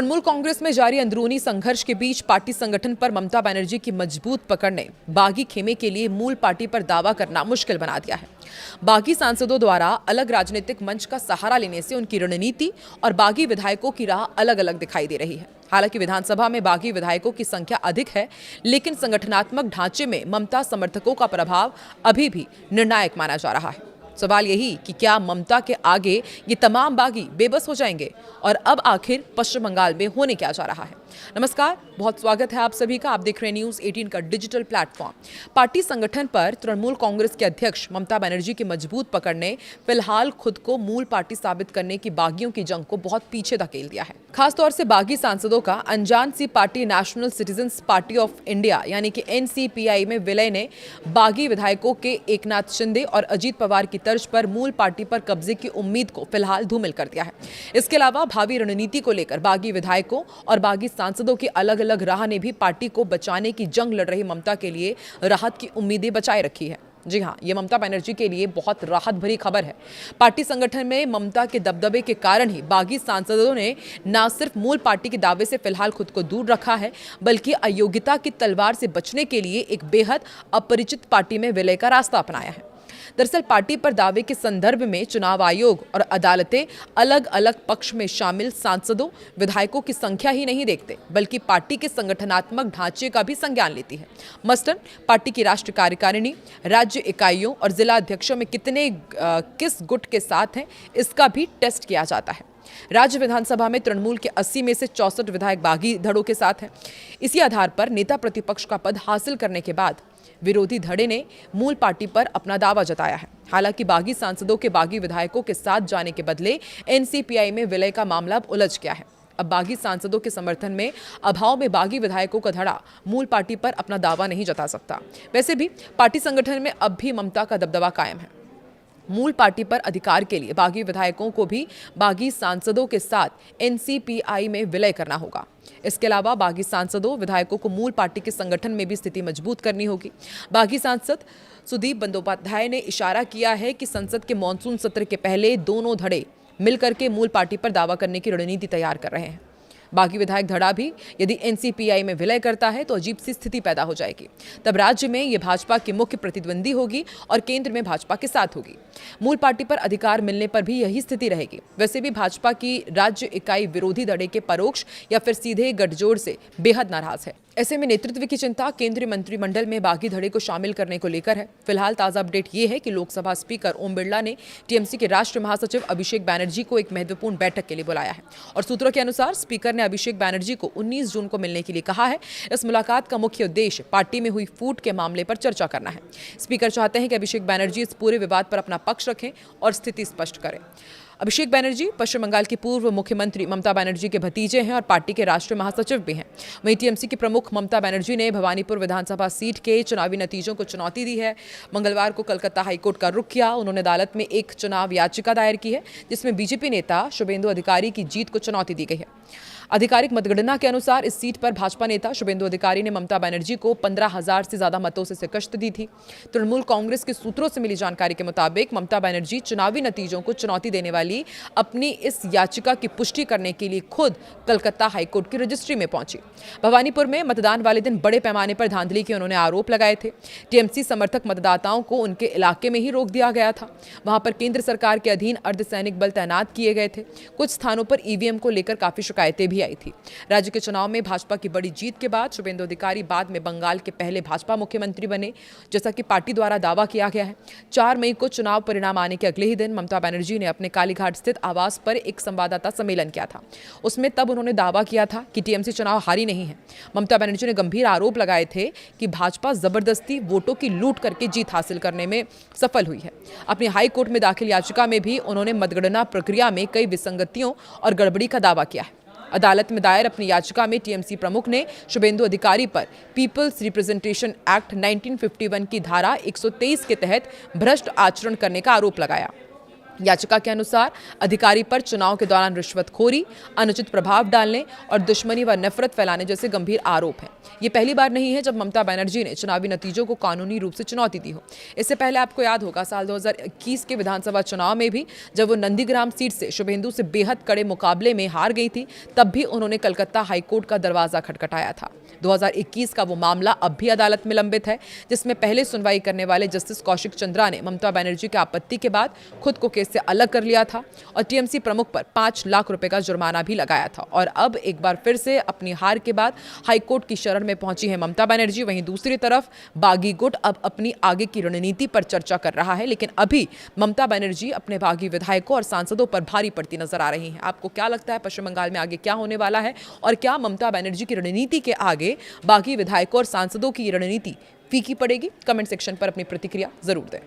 तृणमूल कांग्रेस में जारी अंदरूनी संघर्ष के बीच पार्टी संगठन पर ममता बनर्जी की मजबूत पकड़ ने बागी खेमे के लिए मूल पार्टी पर दावा करना मुश्किल बना दिया है। बागी सांसदों द्वारा अलग राजनीतिक मंच का सहारा लेने से उनकी रणनीति और बागी विधायकों की राह अलग अलग दिखाई दे रही है। हालांकि विधानसभा में बागी विधायकों की संख्या अधिक है, लेकिन संगठनात्मक ढांचे में ममता समर्थकों का प्रभाव अभी भी निर्णायक माना जा रहा है। सवाल यही कि क्या ममता के आगे ये तमाम बागी बेबस हो जाएंगे और अब आखिर पश्चिम बंगाल में होने क्या जा रहा है। नमस्कार, बहुत स्वागत है आप सभी का। आप देख रहे हैं न्यूज़ 18 का डिजिटल प्लेटफॉर्म। पार्टी संगठन पर तृणमूल कांग्रेस के अध्यक्ष ममता बनर्जी की मजबूत पकड़ ने फिलहाल खुद को मूल पार्टी साबित करने की बागियों की जंग को बहुत पीछे धकेल दिया है। खासतौर से बागी सांसदों का अनजान सी party national citizens party of India यानी कि NCPI में विलय ने बागी विधायकों के एकनाथ शिंदे और अजीत पवार की तर्ज पर मूल पार्टी पर कब्जे की उम्मीद को फिलहाल धूमिल कर दिया है। इसके अलावा भावी रणनीति को लेकर बागी विधायकों और बागी सांसदों की अलग अलग राह ने भी पार्टी को बचाने की जंग लड़ रही ममता के लिए राहत की उम्मीदें बचाए रखी है। जी हां, ये ममता बनर्जी के लिए बहुत राहत भरी खबर है। पार्टी संगठन में ममता के दबदबे के कारण ही बागी सांसदों ने न सिर्फ मूल पार्टी के दावे से फिलहाल खुद को दूर रखा है, बल्कि अयोग्यता की तलवार से बचने के लिए एक बेहद अपरिचित पार्टी में विलय का रास्ता अपनाया है। दरअसल पार्टी पर दावे के संदर्भ में चुनाव आयोग और अदालतें अलग अलग पक्ष में शामिल सांसदों विधायकों की संख्या ही नहीं देखते, बल्कि पार्टी के संगठनात्मक ढांचे का भी संज्ञान लेती है। मसलन पार्टी की राष्ट्रीय कार्यकारिणी, राज्य इकाइयों और जिला अध्यक्षों में कितने किस गुट के साथ हैं, इसका भी टेस्ट किया जाता है। राज्य विधानसभा में तृणमूल के 80 में से 64 विधायक बागी धड़ों के साथ हैं। इसी आधार पर नेता प्रतिपक्ष का पद हासिल करने के बाद विरोधी धड़े ने मूल पार्टी पर अपना दावा जताया है। हालांकि बागी सांसदों के बागी विधायकों के साथ जाने के बदले NCPI में विलय का मामला अब उलझ गया है। अब बागी सांसदों के समर्थन में अभाव में बागी विधायकों का धड़ा मूल पार्टी पर अपना दावा नहीं जता सकता। वैसे भी पार्टी संगठन में अब भी ममता का दबदबा कायम है। मूल पार्टी पर अधिकार के लिए बागी विधायकों को भी बागी सांसदों के साथ NCPI में विलय करना होगा। इसके अलावा बागी सांसदों विधायकों को मूल पार्टी के संगठन में भी स्थिति मजबूत करनी होगी। बागी सांसद सुदीप बंदोपाध्याय ने इशारा किया है कि संसद के मॉनसून सत्र के पहले दोनों धड़े मिलकर के मूल पार्टी पर दावा करने की रणनीति तैयार कर रहे हैं। बागी विधायक धड़ा भी यदि NCPI में विलय करता है तो अजीब सी स्थिति पैदा हो जाएगी। तब राज्य में ये भाजपा की मुख्य प्रतिद्वंदी होगी और केंद्र में भाजपा के साथ होगी। मूल पार्टी पर अधिकार मिलने पर भी यही स्थिति रहेगी। वैसे भी भाजपा की राज्य इकाई विरोधी धड़े के परोक्ष या फिर सीधे गठजोड़ से बेहद नाराज है। ऐसे में नेतृत्व की चिंता केंद्रीय मंत्रिमंडल में बागी धड़े को शामिल करने को लेकर है। फिलहाल ताजा अपडेट ये है कि लोकसभा स्पीकर ओम बिरला ने TMC के राष्ट्रीय महासचिव अभिषेक बैनर्जी को एक महत्वपूर्ण बैठक के लिए बुलाया है और सूत्रों के अनुसार स्पीकर ने अभिषेक बैनर्जी को 19 जून को मिलने के लिए कहा है। इस मुलाकात का मुख्य उद्देश्य पार्टी में हुई फूट के मामले पर चर्चा करना है। स्पीकर चाहते हैं कि अभिषेक बैनर्जी इस पूरे विवाद पर अपना पक्ष रखें और स्थिति स्पष्ट करें। अभिषेक बैनर्जी पश्चिम बंगाल की पूर्व मुख्यमंत्री ममता बनर्जी के भतीजे हैं और पार्टी के राष्ट्रीय महासचिव भी हैं। वहीं TMC की प्रमुख ममता बनर्जी ने भवानीपुर विधानसभा सीट के चुनावी नतीजों को चुनौती दी है। मंगलवार को कलकत्ता हाईकोर्ट का रुख किया। उन्होंने अदालत में एक चुनाव याचिका दायर की है, जिसमें BJP नेता शुभेंदु अधिकारी की जीत को चुनौती दी गई है। आधिकारिक मतगणना के अनुसार इस सीट पर भाजपा नेता शुभेंदु अधिकारी ने ममता बनर्जी को 15,000 से ज्यादा मतों से शिकस्त दी थी। तृणमूल कांग्रेस के सूत्रों से मिली जानकारी के मुताबिक ममता बनर्जी चुनावी नतीजों को चुनौती देने वाली अपनी इस याचिका की पुष्टि करने के लिए खुद कलकत्ता हाईकोर्ट की रजिस्ट्री में पहुंची। भवानीपुर में मतदान वाले दिन बड़े पैमाने पर धांधली के उन्होंने आरोप लगाए थे। TMC समर्थक मतदाताओं को उनके इलाके में ही रोक दिया गया था। वहां पर केंद्र सरकार के अधीन अर्धसैनिक बल तैनात किए गए थे। कुछ स्थानों पर EVM को लेकर काफी शिकायतें भी आई थी। राज्य के चुनाव में भाजपा की बड़ी जीत के बाद शुभेंदु अधिकारी बाद में बंगाल के पहले भाजपा मुख्यमंत्री बने, जैसा कि पार्टी द्वारा दावा किया गया है। 4 मई को चुनाव परिणाम आने के अगले ही दिन ममता बनर्जी ने अपने कालीघाट स्थित आवास पर एक संवाददाता सम्मेलन किया था। उसमें तब उन्होंने दावा किया था कि TMC चुनाव हारी नहीं है। ममता बनर्जी ने गंभीर आरोप लगाए थे कि भाजपा जबरदस्ती वोटों की लूट करके जीत हासिल करने में सफल हुई है। अपनी हाईकोर्ट में दाखिल याचिका में भी उन्होंने मतगणना प्रक्रिया में कई विसंगतियों और गड़बड़ी का दावा किया है। अदालत में दायर अपनी याचिका में TMC प्रमुख ने शुभेंदु अधिकारी पर पीपल्स रिप्रेजेंटेशन एक्ट 1951 की धारा 123 के तहत भ्रष्ट आचरण करने का आरोप लगाया। याचिका के अनुसार अधिकारी पर चुनाव के दौरान रिश्वतखोरी, अनुचित प्रभाव डालने और दुश्मनी व नफरत फैलाने जैसे गंभीर आरोप हैं। ये पहली बार नहीं है जब ममता बनर्जी ने चुनावी नतीजों को कानूनी रूप से चुनौती दी हो। इससे पहले आपको याद होगा साल 2021 के विधानसभा चुनाव में भी जब वो नंदीग्राम सीट से शुभेंदु से बेहद कड़े मुकाबले में हार गई थी, तब भी उन्होंने कलकत्ता हाईकोर्ट का दरवाजा खटखटाया था। 2021 का वो मामला अब भी अदालत में लंबित है, जिसमें पहले सुनवाई करने वाले जस्टिस कौशिक चंद्रा ने ममता बनर्जी की आपत्ति के बाद खुद को केस से अलग कर लिया था और टीएमसी प्रमुख पर 5 लाख रुपए का जुर्माना भी लगाया था। और अब एक बार फिर से अपनी हार के बाद हाईकोर्ट की शरण में पहुंची है ममता बनर्जी। वहीं दूसरी तरफ बागी गुट अब अपनी आगे की रणनीति पर चर्चा कर रहा है, लेकिन अभी ममता बनर्जी अपने बागी विधायकों और सांसदों पर भारी पड़ती नजर आ रही हैं। आपको क्या लगता है पश्चिम बंगाल में आगे क्या होने वाला है, और क्या ममता बनर्जी की रणनीति के आगे बागी विधायकों और सांसदों की रणनीति फीकी पड़ेगी? कमेंट सेक्शन पर अपनी प्रतिक्रिया जरूर दें।